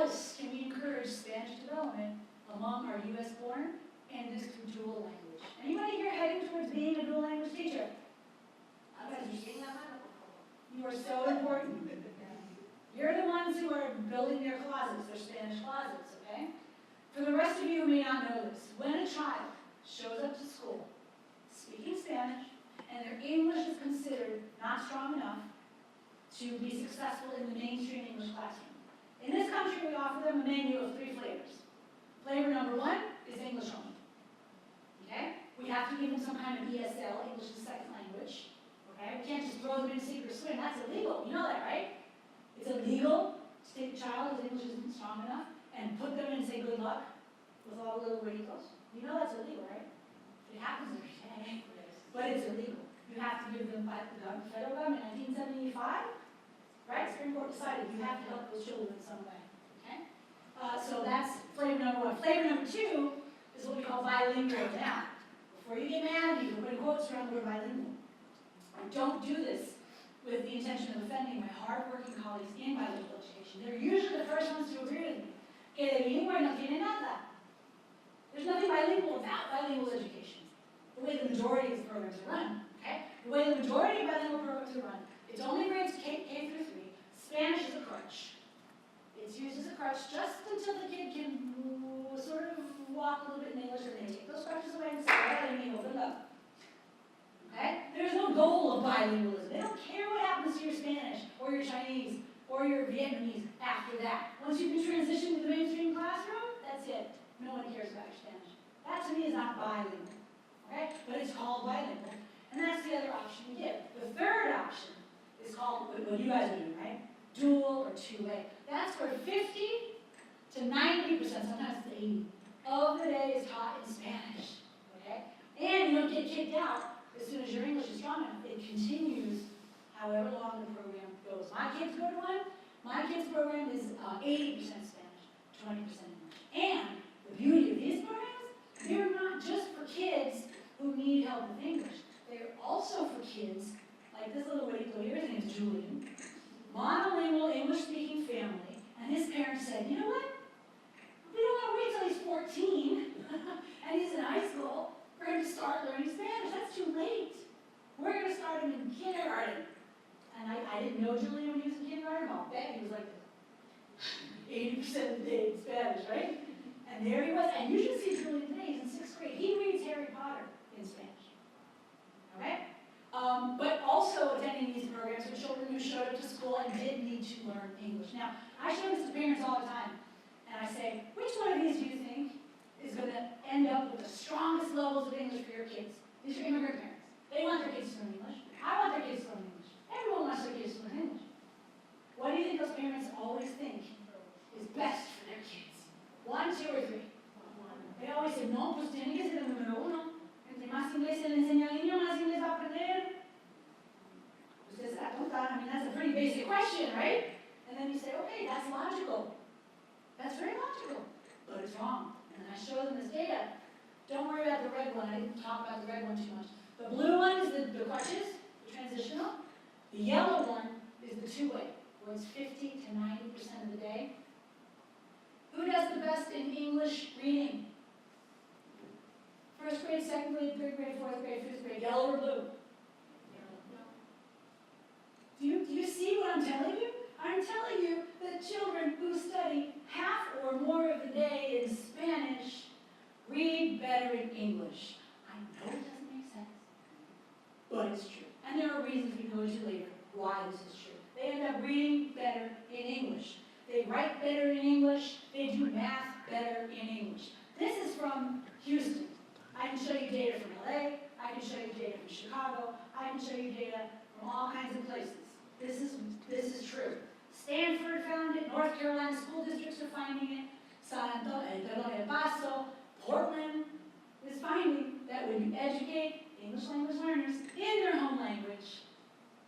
else can we encourage Spanish development among our U.S.-born and this through dual language? Anybody here heading towards being a dual language teacher? You are so important. You're the ones who are building their closets, their Spanish closets, okay? For the rest of you who may not know this, when a child shows up to school speaking Spanish and their English is considered not strong enough to be successful in the mainstream English classroom, in this country we offer them a menu of 3 flavors. Flavor number 1 is English only. Okay? We have to give them some kind of ESL, English as a second language. Okay? We can't just throw them in sink or swim. That's illegal. You know that, right? It's illegal to take a child whose English isn't strong enough and put them in and say good luck with all the little wrinkles. You know that's illegal, right? It happens every day, but it's illegal. You have to give them, by the federal government in 1975, right? Supreme Court decided you have to help those children in some way. Okay? So that's flavor number 1. Flavor number 2 is what we call bilingual. Now, before you get mad at me for putting quotes around the word bilingual, I don't do this with the intention of offending my hard-working colleagues in bilingual education. They're usually the first ones to agree with me. Que de bilingüe no tiene nada. There's nothing bilingual about bilingual education. The way the majority of programs are run, okay? The way the majority of bilingual programs are run, it's only grades K through 3. Spanish is a crutch. It's used as a crutch just until the kid can sort of walk a little bit in English, and they take those crutches away and say, "Hey, let me open up." Okay? There's no goal of bilingualism. They don't care what happens to your Spanish or your Chinese or your Vietnamese after that. Once you can transition to the mainstream classroom, that's it. No one cares about your Spanish. That to me is not bilingual. Okay? But it's called bilingual. And that's the other option we give. The third option is called what you guys are doing, right? Dual or two-way. That's where 50 to 90%, sometimes it's 80, of the day is taught in Spanish. Okay? And you don't get kicked out as soon as your English is strong enough. It continues however long the program goes. My kids go to one. My kids' program is 80% Spanish, 20% English. And the beauty of these programs, they're not just for kids who need help with English. They're also for kids like this little Waco here. His name's Julian. Monolingual English-speaking family. And his parents said, you know what? We don't want to wait till he's 14 and he's in high school for him to start learning Spanish. That's too late. We're going to start him in kindergarten. And I didn't know Julian when he was in kindergarten. I'll bet he was like 80% of the day in Spanish, right? And there he was. And you should see Julian today. He's in 6th grade. He reads Harry Potter in Spanish. Okay? But also attending these programs for children who showed up to school and did need to learn English. Now, I show this to parents all the time. And I say, which one of these do you think is going to end up with the strongest levels of English for your kids? These are immigrant parents. They want their kids to learn English. I want their kids to learn English. Everyone wants their kids to learn English. What do you think those parents always think is best for their kids? 1, 2, or 3? They always say, no, pues tiene que ser el número 1. Entre más inglés se le enseña al niño, más inglés va a aprender. Usted se la tonta. I mean, that's a pretty basic question, right? And then you say, okay, that's logical. That's very logical. But it's wrong. And then I show them this data. Don't worry about the red one. I didn't talk about the red one too much. The blue one is the crutches, the transitional. The yellow one is the two-way, where it's 50 to 90% of the day. Who does the best in English reading? 1st grade, 2nd grade, 3rd grade, 4th grade, 5th grade, yellow or blue? Do you see what I'm telling you? I'm telling you that children who study half or more of the day in Spanish read better in English. I know it doesn't make sense, but it's true. And there are reasons we can go into later why this is true. They end up reading better in English. They write better in English. They do math better in English. This is from Houston. I can show you data from LA. I can show you data from Chicago. I can show you data from all kinds of places. This is true. Stanford found it. North Carolina school districts are finding it. San Antonio, El Paso, Portland is finding that when you educate English language learners in their home language,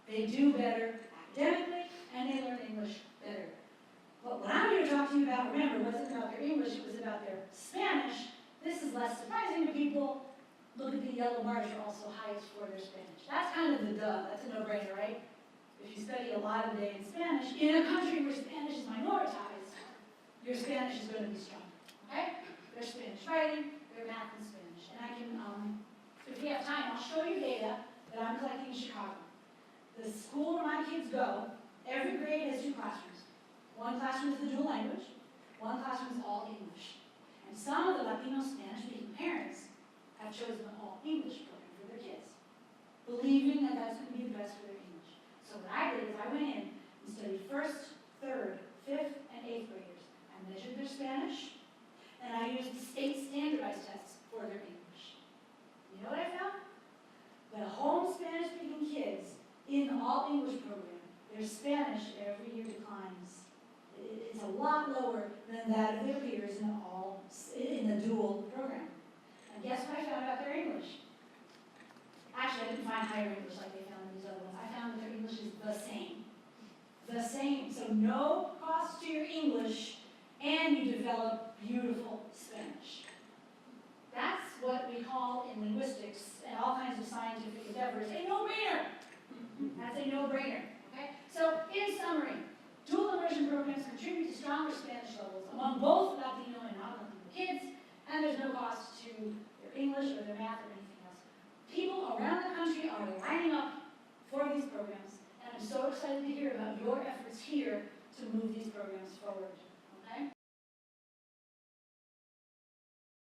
they do better academically and they learn English better. But what I'm here to talk to you about, remember, wasn't about their English, it was about their Spanish. This is less surprising to people. Look at the yellow bars are also highest for their Spanish. That's kind of the duh. That's a no-brainer, right? If you study a lot of the day in Spanish, in a country where Spanish is minoritized, your Spanish is going to be strong, okay? Their Spanish writing, their math and Spanish. And I can, if we have time, I'll show you data that I'm collecting in Chicago. The school where my kids go, every grade has 2 classrooms. One classroom is the dual language, one classroom is all English. And some of the Latino Spanish-speaking parents have chosen the all English program for their kids, believing that that's going to be the best for their English. So what I did is I went in and studied 1st, 3rd, 5th, and 8th graders. I measured their Spanish, and I used the state standardized tests for their English. You know what I found? The home Spanish-speaking kids in the all English program, their Spanish every year declines. It's a lot lower than that of their peers in the dual program. And guess what I found about their English? Actually, I didn't find higher English like they found in these other ones. I found that their English is the same. The same. So no cost to your English, and you develop beautiful Spanish. That's what we call in linguistics and all kinds of scientific endeavors a no-brainer. That's a no-brainer. Okay? So in summary, dual immersion programs contribute to stronger Spanish levels among both Latino and non-Latino kids, and there's no cost to their English or their math or anything else. People around the country are lining up for these programs, and I'm so excited to hear about your efforts here to move these programs forward.